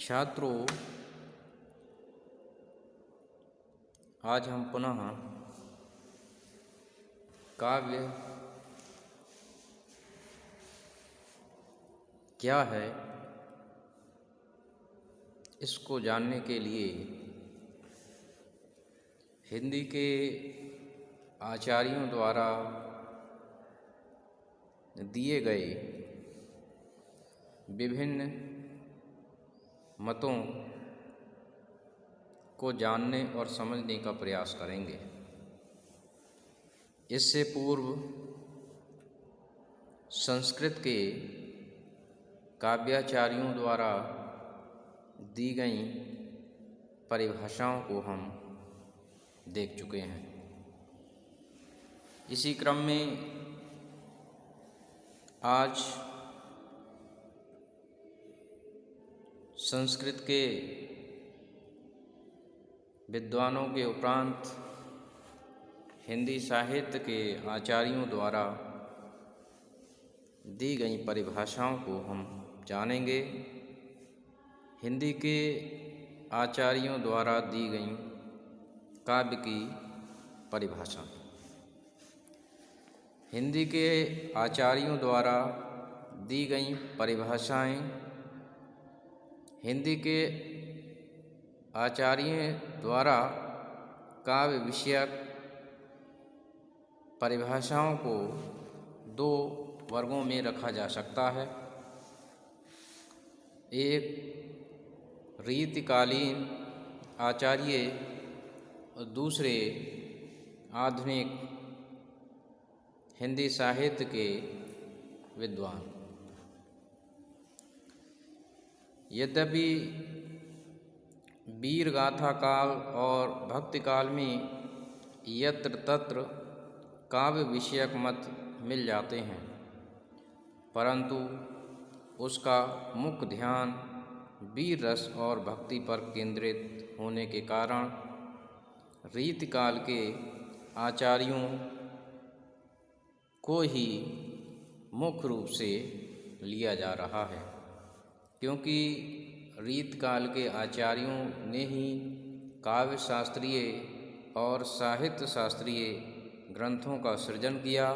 छात्रों, आज हम पुनः काव्य क्या है इसको जानने के लिए हिंदी के आचार्यों द्वारा दिए गए विभिन्न मतों को जानने और समझने का प्रयास करेंगे। इससे पूर्व संस्कृत के काव्याचार्यों द्वारा दी गई परिभाषाओं को हम देख चुके हैं। इसी क्रम में आज संस्कृत के विद्वानों के उपरांत हिंदी साहित्य के आचार्यों द्वारा दी गई परिभाषाओं को हम जानेंगे। हिंदी के आचार्यों द्वारा दी गई काव्य की परिभाषा। हिंदी के आचार्यों द्वारा दी गई परिभाषाएं हिंदी के आचार्यों द्वारा काव्य विषयक परिभाषाओं को दो वर्गों में रखा जा सकता है। एक रीतिकालीन आचार्य और दूसरे आधुनिक हिंदी साहित्य के विद्वान। यद्यपि वीर गाथा काल और भक्ति काल में यत्र तत्र काव्य विषयक मत मिल जाते हैं, परंतु उसका मुख्य ध्यान वीर रस और भक्ति पर केंद्रित होने के कारण रीतिकाल के आचार्यों को ही मुख्य रूप से लिया जा रहा है, क्योंकि रीतकाल के आचार्यों ने ही काव्य शास्त्रीय और साहित्य शास्त्रीय ग्रंथों का सृजन किया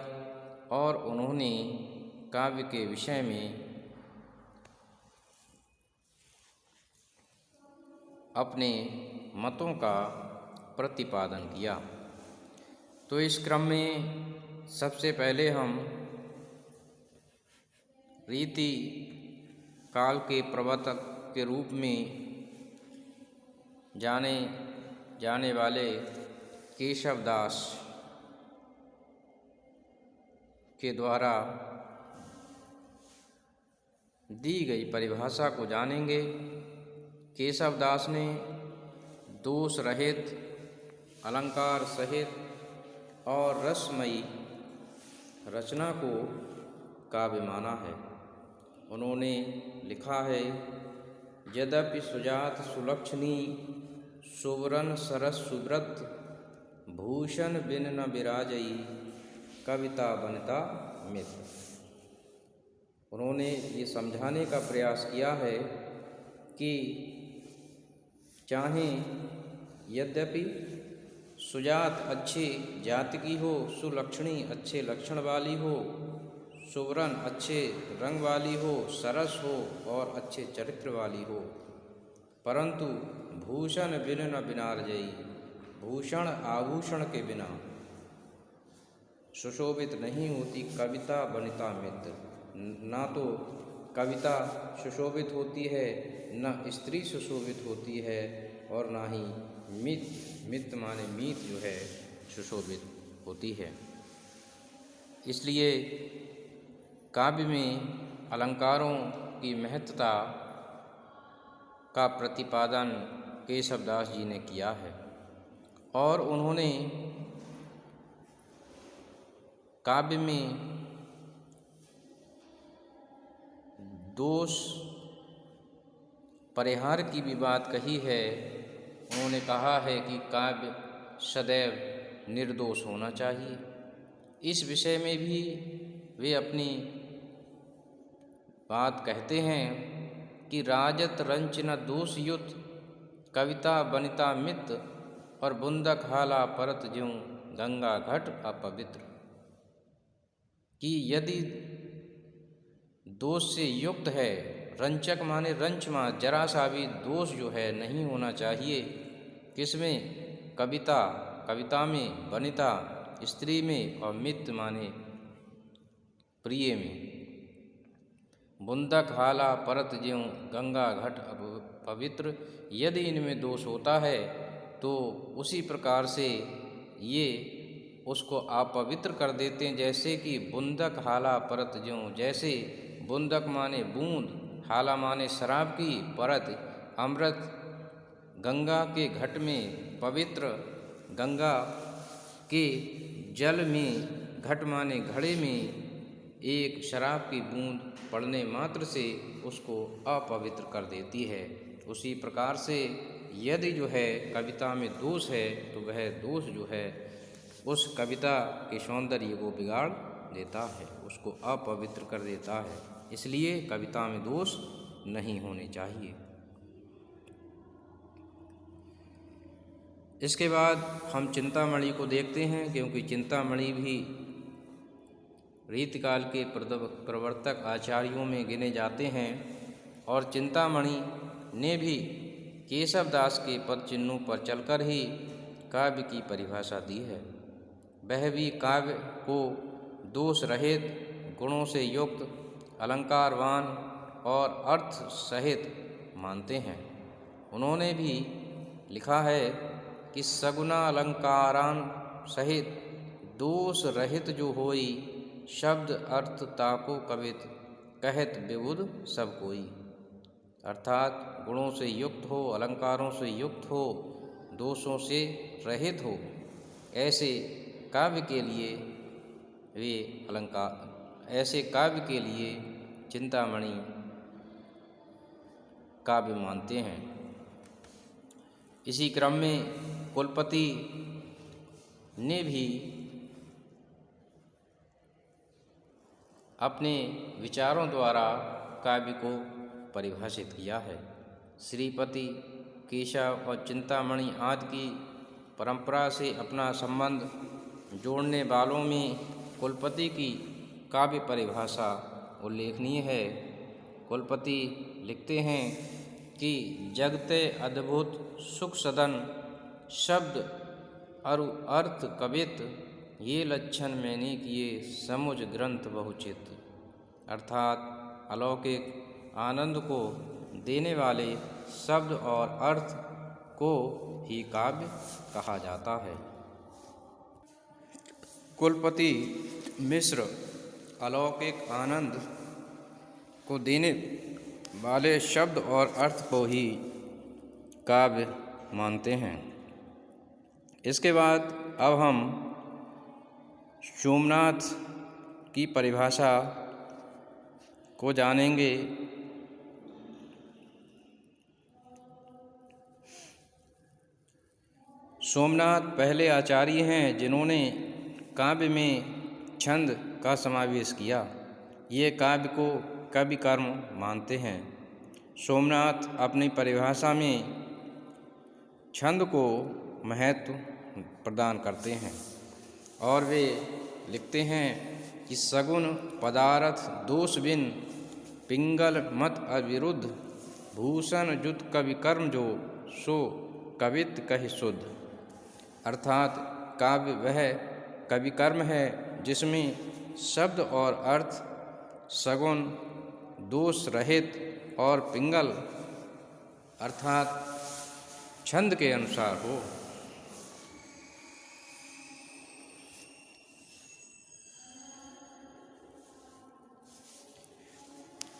और उन्होंने काव्य के विषय में अपने मतों का प्रतिपादन किया। तो इस क्रम में सबसे पहले हम रीति काल के प्रवर्तक के रूप में जाने जाने वाले केशव दास के द्वारा दी गई परिभाषा को जानेंगे। केशव दास ने दोष रहित, अलंकार सहित और रसमयी रचना को काव्य माना है। उन्होंने लिखा है, यद्यपि सुजात सुलक्षणी सुवरन सरस सुब्रत भूषण बिन न विराजई कविता बनिता मित। उन्होंने ये समझाने का प्रयास किया है कि चाहे यद्यपि सुजात अच्छी जाति की हो, सुलक्षणी अच्छे लक्षण वाली हो, सुवरन अच्छे रंग वाली हो, सरस हो और अच्छे चरित्र वाली हो, परंतु भूषण बिन न विराजई, भूषण आभूषण के बिना सुशोभित नहीं होती कविता बनिता मित। ना तो कविता सुशोभित होती है, न स्त्री सुशोभित होती है और ना ही मित, मित माने मीत जो है सुशोभित होती है। इसलिए काव्य में अलंकारों की महत्ता का प्रतिपादन केशवदास जी ने किया है और उन्होंने काव्य में दोष परिहार की भी बात कही है। उन्होंने कहा है कि काव्य सदैव निर्दोष होना चाहिए। इस विषय में भी वे अपनी बात कहते हैं कि राजत रंच न दोषयुत कविता बनिता मित और बुंदक हाला परत ज्यों गंगा घट अपवित्र। कि यदि दोष से युक्त है, रंचक माने रंच माँ जरा सा भी दोष जो है नहीं होना चाहिए, किसमें? कविता, कविता में, वनिता स्त्री में, और मित्र माने प्रिय में। बुंदक हाला परत ज्यों गंगा घट पवित्र, यदि इनमें दोष होता है तो उसी प्रकार से ये उसको अपवित्र कर देते हैं। जैसे कि बुंदक हाला परत ज्यों, जैसे बुंदक माने बूंद, हाला माने शराब की, परत अमृत गंगा के घट में, पवित्र गंगा के जल में, घट माने घड़े में एक शराब की बूंद पड़ने मात्र से उसको अपवित्र कर देती है। उसी प्रकार से यदि जो है कविता में दोष है तो वह दोष जो है उस कविता के सौंदर्य को बिगाड़ देता है, उसको अपवित्र कर देता है। इसलिए कविता में दोष नहीं होने चाहिए। इसके बाद हम चिंतामणि को देखते हैं, क्योंकि चिंतामणि भी रीतिकाल के प्रवर्तक आचार्यों में गिने जाते हैं। और चिंतामणि ने भी केशवदास के पद चिन्हों पर चलकर ही काव्य की परिभाषा दी है। वह भी काव्य को दोष रहित, गुणों से युक्त, अलंकारवान और अर्थ सहित मानते हैं। उन्होंने भी लिखा है कि सगुना अलंकारान सहित दोष रहित जो होई, शब्द अर्थ ताको कवित कहत विबुध सब कोई। अर्थात गुणों से युक्त हो, अलंकारों से युक्त हो, दोषों से रहित हो, ऐसे काव्य के लिए वे अलंकार, ऐसे काव्य के लिए चिंतामणि काव्य मानते हैं। इसी क्रम में कुलपति ने भी अपने विचारों द्वारा काव्य को परिभाषित किया है। श्रीपति, केशव और चिंतामणि आदि की परंपरा से अपना संबंध जोड़ने वालों में कुलपति की काव्य परिभाषा उल्लेखनीय है। कुलपति लिखते हैं कि जगते अद्भुत सुख सदन, शब्द अरु अर्थ कवित, ये लक्षण मैंने किए समुझ ग्रंथ बहुचित। अर्थात अलौकिक आनंद को देने वाले शब्द और अर्थ को ही काव्य कहा जाता है। कुलपति मिश्र अलौकिक आनंद को देने वाले शब्द और अर्थ को ही काव्य मानते हैं। इसके बाद अब हम सोमनाथ की परिभाषा को जानेंगे। सोमनाथ पहले आचार्य हैं जिन्होंने काव्य में छंद का समावेश किया। ये काव्य को कवि कर्म मानते हैं। सोमनाथ अपनी परिभाषा में छंद को महत्व प्रदान करते हैं और वे लिखते हैं कि सगुन पदार्थ दोष बिन, पिंगल मत अविरुद्ध, भूषण जुत कवि कर्म जो, सो कवित कहि शुद्ध। अर्थात काव्य वह कवि कर्म है जिसमें शब्द और अर्थ सगुन, दोष रहित और पिंगल अर्थात छंद के अनुसार हो।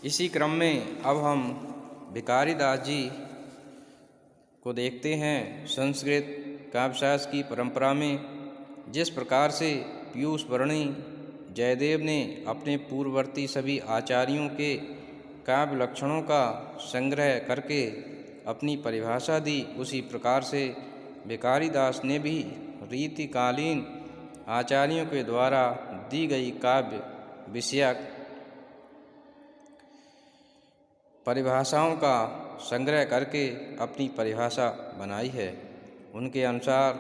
इसी क्रम में अब हम भिखारीदास जी को देखते हैं। संस्कृत काव्यशास्त्र की परंपरा में जिस प्रकार से पीयूष वर्णी जयदेव ने अपने पूर्ववर्ती सभी आचार्यों के काव्य लक्षणों का संग्रह करके अपनी परिभाषा दी, उसी प्रकार से भिखारीदास ने भी रीतिकालीन आचार्यों के द्वारा दी गई काव्य विषयक परिभाषाओं का संग्रह करके अपनी परिभाषा बनाई है। उनके अनुसार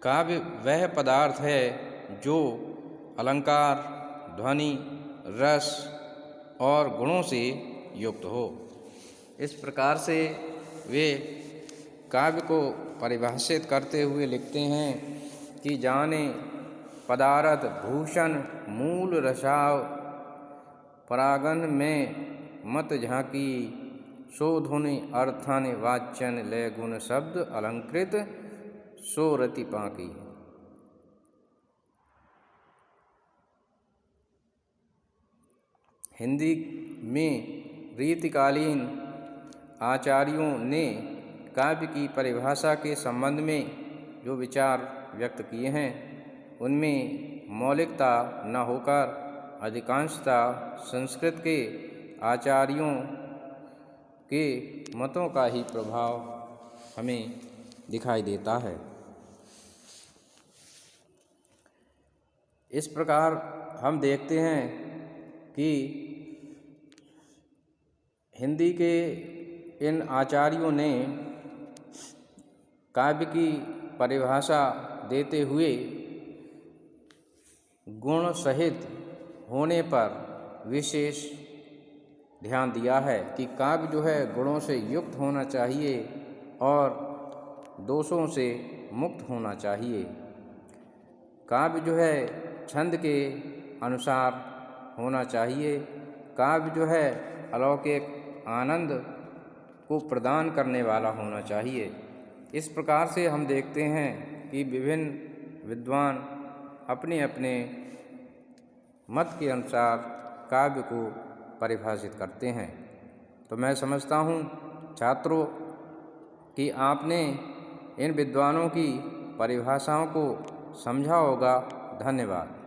काव्य वह पदार्थ है जो अलंकार, ध्वनि, रस और गुणों से युक्त हो। इस प्रकार से वे काव्य को परिभाषित करते हुए लिखते हैं कि जाने पदार्थ भूषण मूल रसाव परागन में मत झांकी सो धुनि अर्थन वाच्यन लय गुण शब्द अलंकृत सो रति पाकी। हिंदी में रीतिकालीन आचार्यों ने काव्य की परिभाषा के संबंध में जो विचार व्यक्त किए हैं उनमें मौलिकता न होकर अधिकांशता संस्कृत के आचार्यों के मतों का ही प्रभाव हमें दिखाई देता है। इस प्रकार हम देखते हैं कि हिंदी के इन आचार्यों ने काव्य की परिभाषा देते हुए गुण सहित होने पर विशेष ध्यान दिया है कि काव्य जो है गुणों से युक्त होना चाहिए और दोषों से मुक्त होना चाहिए। काव्य जो है छंद के अनुसार होना चाहिए। काव्य जो है अलौकिक आनंद को प्रदान करने वाला होना चाहिए। इस प्रकार से हम देखते हैं कि विभिन्न विद्वान अपने अपने मत के अनुसार काव्य को परिभाषित करते हैं। तो मैं समझता हूँ छात्रों कि आपने इन विद्वानों की परिभाषाओं को समझा होगा। धन्यवाद।